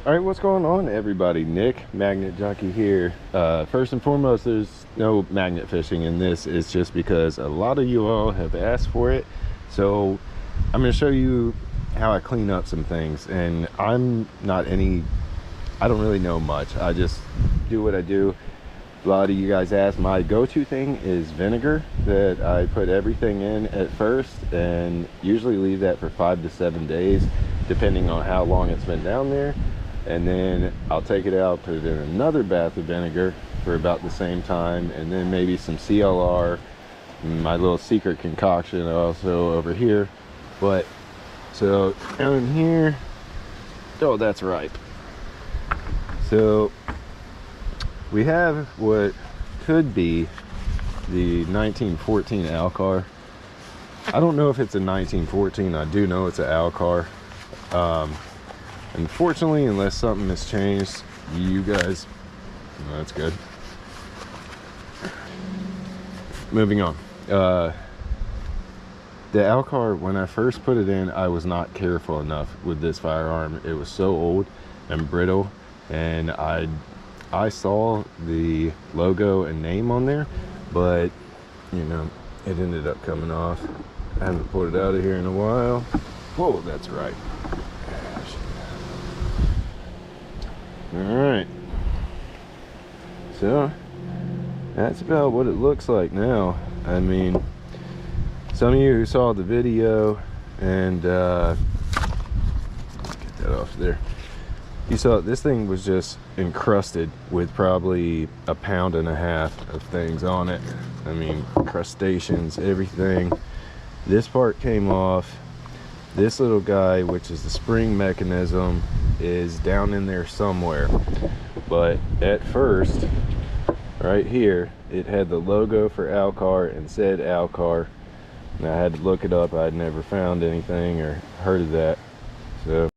All right, what's going on, everybody? Nick, Magnet Junkie here. First and foremost, there's no magnet fishing in this. It's just because a lot of you all have asked for it. So I'm going to show you how I clean up some things. And I don't really know much. I just do what I do. A lot of you guys ask. My go-to thing is vinegar that I put everything in at first and usually leave that for 5 to 7 days, depending on how long it's been down there. And then I'll take it out, put it in another bath of vinegar for about the same time, and then maybe some CLR, my little secret concoction also over here. But so down here, oh, that's ripe. So we have what could be the 1914 ALKAR. I don't know if it's a 1914. I do know it's an ALKAR. Unfortunately, unless something has changed, you guys, well, that's good. Moving on. The ALKAR, when I first put it in, I was not careful enough with this firearm. It was so old and brittle, and I saw the logo and name on there, but you know, it ended up coming off. I haven't pulled it out of here in a while. Whoa, that's right. All right, so that's about what it looks like now. I mean, some of you who saw the video and let's get that off there, you saw this thing was just encrusted with probably 1.5 pounds of things on it. I mean, crustaceans, everything. This part came off. This little guy, which is the spring mechanism, is down in there somewhere. But at first, right here, it had the logo for ALKAR and said ALKAR. And I had to look it up. I'd never found anything or heard of that. So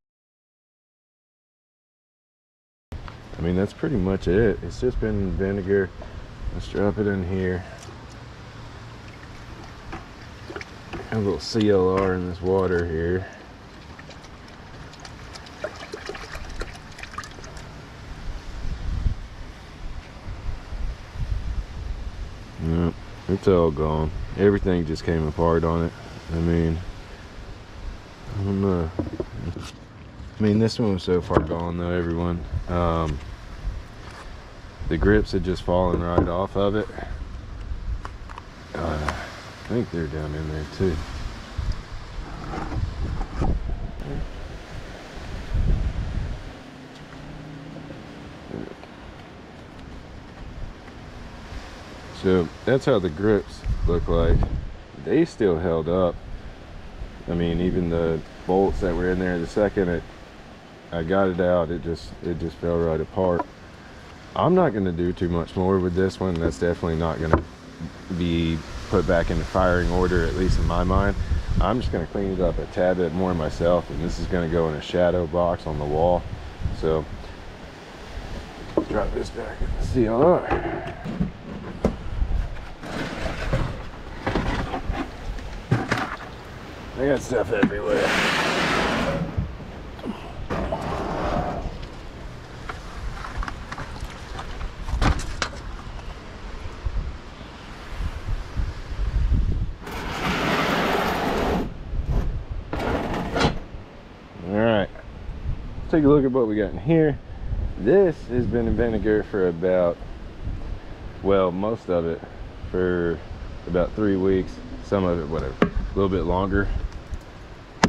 I mean, that's pretty much it. It's just been vinegar. Let's drop it in here. A little CLR in this water here. Yep, it's all gone. Everything just came apart on it. I mean, I don't know. I mean, this one was so far gone though, everyone. The grips had just fallen right off of it. I think they're down in there too. So that's how the grips look like. They still held up. I mean, even the bolts that were in there, the second I got it out, it just fell right apart. I'm not going to do too much more with this one. That's definitely not going to be put back into firing order, at least in my mind. I'm just going to clean it up a tad bit more myself, and this is going to go in a shadow box on the wall. So drop this back in the CLR. I got stuff everywhere. Take a look at what we got in here. This has been in vinegar for about, well, most of it for about 3 weeks. Some of it, whatever, a little bit longer.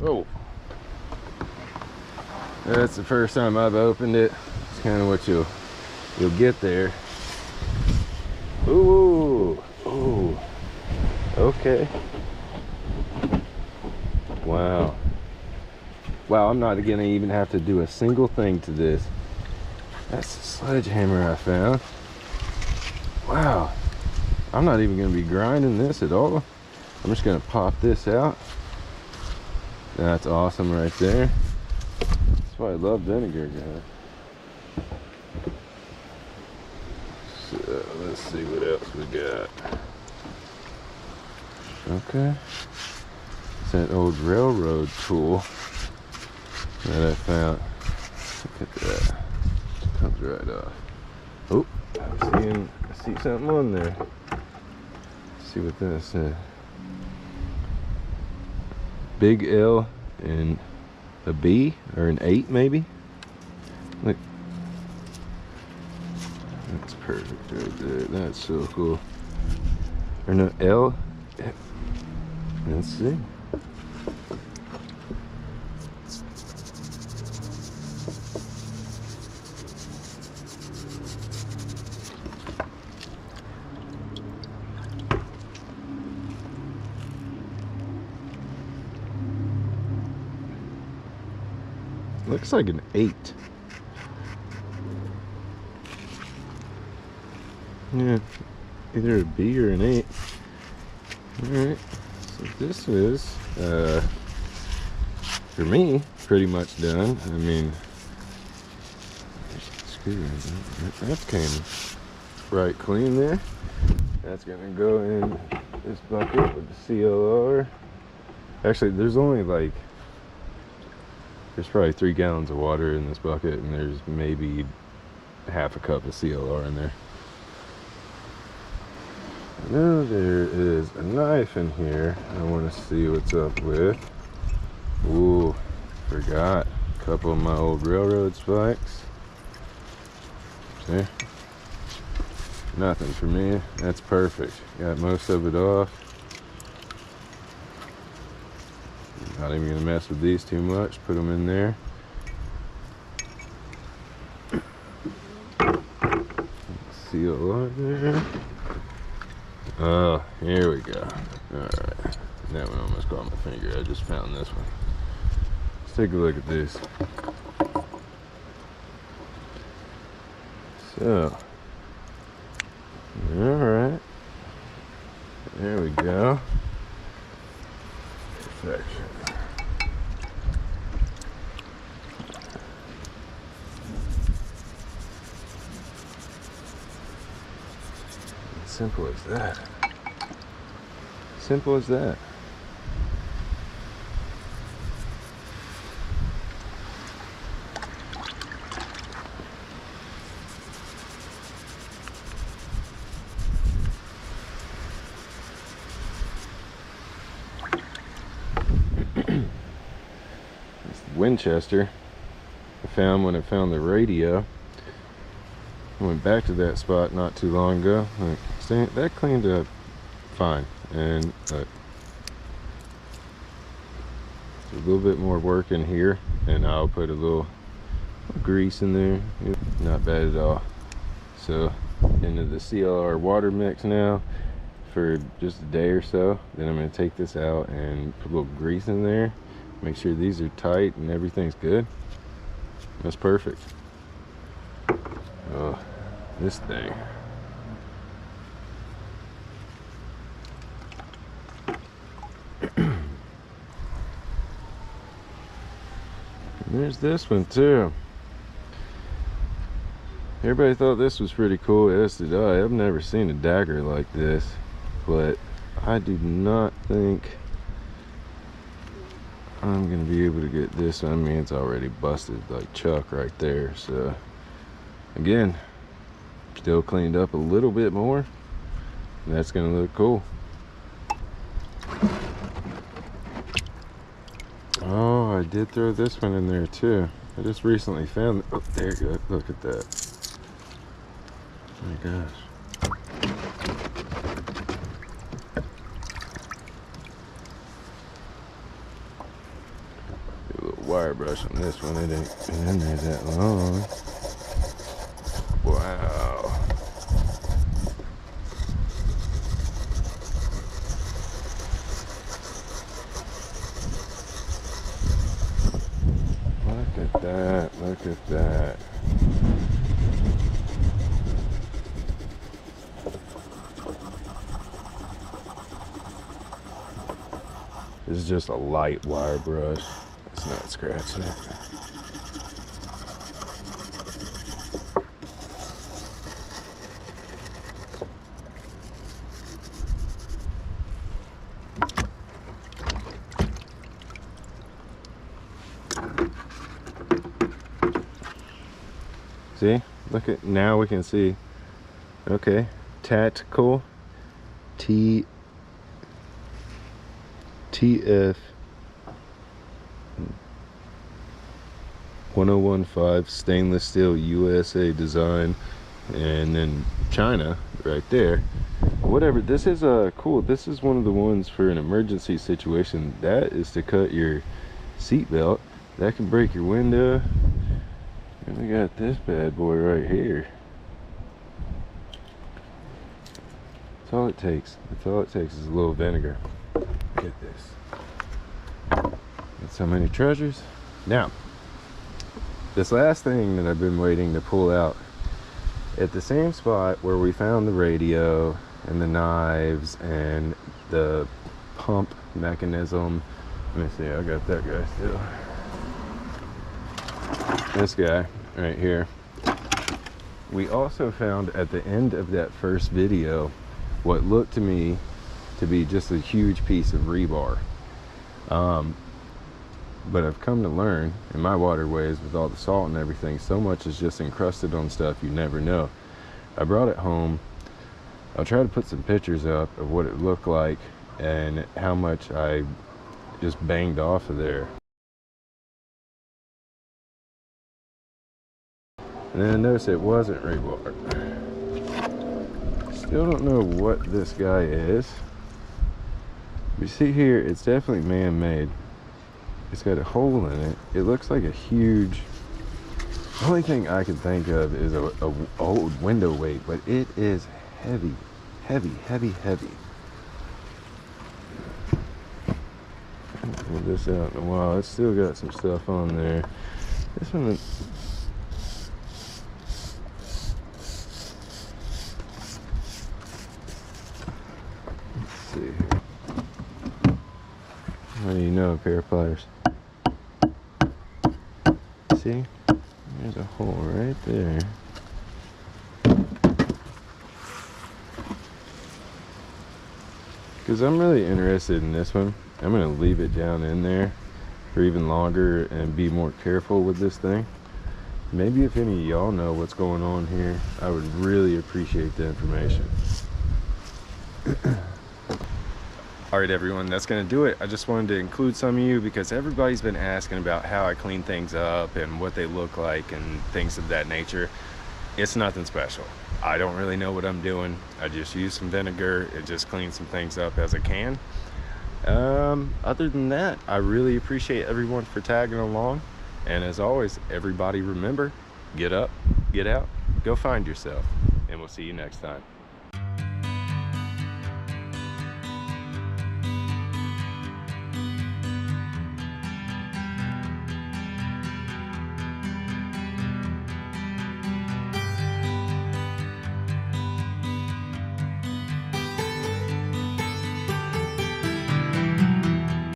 Oh, that's the first time I've opened it. It's kind of what you'll get there. Ooh, ooh, okay. Wow. Wow, I'm not gonna even have to do a single thing to this. That's the sledgehammer I found. Wow. I'm not even gonna be grinding this at all. I'm just gonna pop this out. That's awesome right there. That's why I love vinegar, guys. So let's see what else we got. Okay. It's that old railroad tool that I found. Look at that. Comes right off. Oh, I see something on there. Let's see what that said. Big L and a B or an 8 maybe. Look. That's perfect right there. That's so cool. Or no, L. Let's see. Looks like an 8. Yeah, either a B or an 8. Alright, so this is, for me, pretty much done. I mean, that came right clean there. That's gonna go in this bucket with the CLR. Actually, there's only like, there's probably 3 gallons of water in this bucket, and there's maybe half a cup of CLR in there. Now there is a knife in here I want to see what's up with. Ooh, forgot a couple of my old railroad spikes. See? Nothing for me. That's perfect. Got most of it off. Not even gonna mess with these too much. Put them in there. Seal on there. Oh, here we go. Alright. That one almost caught my finger. I just found this one. Let's take a look at this. So. Alright. There we go. Perfection. Simple as that. Simple as that. It's the Winchester I found when I found the radio. I went back to that spot not too long ago. Like, see, that cleaned up fine. And a little bit more work in here, and I'll put a little grease in there. Not bad at all. So into the CLR water mix now for just a day or so. Then I'm going to take this out and put a little grease in there, make sure these are tight and everything's good. That's perfect. Oh, this thing. There's this one too. Everybody thought this was pretty cool, as did I. I've never seen a dagger like this, but I do not think I'm gonna be able to get this. I mean, it's already busted like Chuck right there. So again, still cleaned up a little bit more. That's gonna look cool. Oh, I did throw this one in there too. I just recently found, oh, there you go. Look at that. Oh my gosh. Do a little wire brush on this one. It ain't been in there that long. Wow. Look at that, look at that. This is just a light wire brush. It's not scratching it. See, look at, now we can see. Okay, tactical TF 1015 stainless steel USA design, and then China right there. Whatever, this is cool. This is one of the ones for an emergency situation. That is to cut your seat belt. That can break your window. And we got this bad boy right here. That's all it takes. That's all it takes is a little vinegar. Look at this. Got so many treasures. Now, this last thing that I've been waiting to pull out, at the same spot where we found the radio and the knives and the pump mechanism. Let me see, I got that guy still. This guy right here. We also found at the end of that first video what looked to me to be just a huge piece of rebar. But I've come to learn in my waterways with all the salt and everything, so much is just encrusted on stuff you never know. I brought it home. I'll try to put some pictures up of what it looked like and how much I just banged off of there. And then I noticed it wasn't rebar. Still don't know what this guy is. You see here, it's definitely man-made. It's got a hole in it. It looks like a huge, the only thing I can think of is a old window weight, but it is heavy, heavy, heavy, heavy. Pull this out in a while. It's still got some stuff on there. This one, let's see here. How do you know, a pair of pliers? See? There's a hole right there. Because I'm really interested in this one. I'm going to leave it down in there for even longer and be more careful with this thing. Maybe if any of y'all know what's going on here, I would really appreciate the information. Alright everyone, that's going to do it. I just wanted to include some of you because everybody's been asking about how I clean things up and what they look like and things of that nature. It's nothing special. I don't really know what I'm doing. I just use some vinegar. It just cleans some things up as I can. Other than that, I really appreciate everyone for tagging along. And as always, everybody remember, get up, get out, go find yourself. And we'll see you next time.